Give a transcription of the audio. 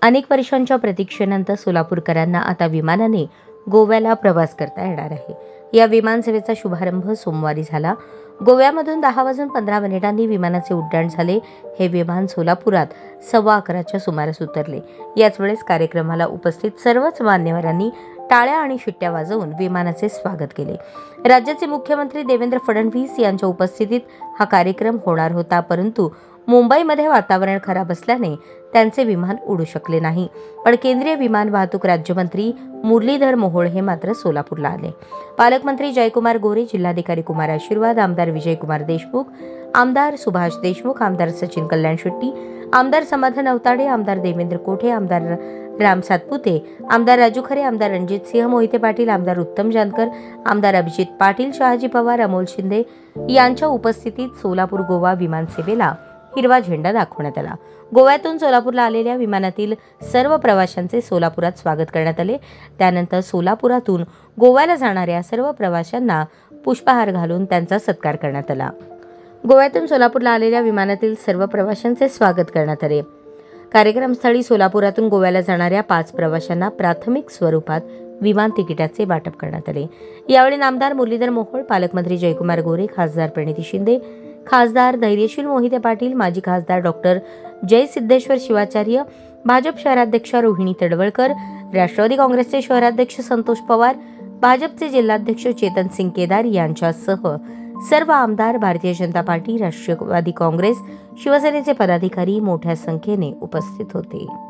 अनेक वर्षांच्या प्रतीक्षेनंतर सोलापूरकरांना आता विमानाने गोव्याला प्रवास करता येणार आहे। या विमान सेवेचा शुभारंभ सोमवारी झाला। गोव्यामधून 10:15 विमानाचे उड्डाण झाले। हे विमान सोलापुरात 11:15च्या सुमारास उतरले। याच वेळेस कार्यक्रमाला उपस्थित सर्वच मान्यवरांनी टाळ्या आणि शिट्ट्या वाजवून विमानाचे स्वागत केले। राज्याचे मुख्यमंत्री देवेंद्र फडणवीस यांच्या उपस्थितीत हा कार्यक्रम होणार होता, परंतु मुंबईमध्ये वातावरण खराब असल्याने त्यांचे विमान उडू शकले नाही। पण केंद्रीय विमान वाहतूक राज्यमंत्री मुरलीधर मोहोळ हे मात्र सोलापूरला आले। पालकमंत्री जयकुमार गोरे, जिल्हाधिकारी कुमार आशीर्वाद, आमदार विजयकुमार देशमुख, आमदार सुभाष देशमुख, आमदार सचिन कल्याण शेट्टी, आमदार समाधान अवताडे, आमदार देवेंद्र कोठे, आमदार राम सातपुते, आमदार राजू खरे, आमदार रणजित सिंह मोहिते पाटील, आमदार उत्तम जानकर, आमदार अभिजित पाटील, शहाजी पवार, अमोल शिंदे यांच्या उपस्थितीत सोलापूर गोवा विमान सेवेला हिरवा झेंडा दाखवण्यात आला। गोव्यातून सोलापूरला आलेल्या विमानातील सर्व प्रवाशांचे सोलापुरात स्वागत करण्यात आले। त्यानंतर सोलापुरातून गोव्याला जाणाऱ्या सर्व प्रवाशांना पुष्पहार घालून त्यांचा सत्कार करण्यात आला। गोव्यातून सोलापूरला आलेल्या विमानातील सर्व प्रवाशांचे स्वागत करण्यात आले। कार्यक्रमस्थळी सोलापुरातून गोव्याला जाणाऱ्या 5 प्रवाशांना प्राथमिक स्वरूपात विमान तिकिटाचे वाटप करण्यात आले। यावेळी नामदार मुरलीधर मोहोळ, पालकमंत्री जयकुमार गोरे, खासदार प्रणिती शिंदे, खासदार धैर्यशील मोहिते पाटील, माजी खासदार डॉक्टर जयसिद्धेश्वर शिवाचार्य, भाजप शहराध्यक्ष रोहिणी तडवळकर, राष्ट्रवादी काँग्रेसचे शहराध्यक्ष संतोष पवार, भाजपचे जिल्हाध्यक्ष चेतन सिंग केदार यांच्यासह सर्व आमदार, भारतीय जनता पार्टी, राष्ट्रवादी काँग्रेस, शिवसेनेचे पदाधिकारी मोठ्या संख्येने उपस्थित होते।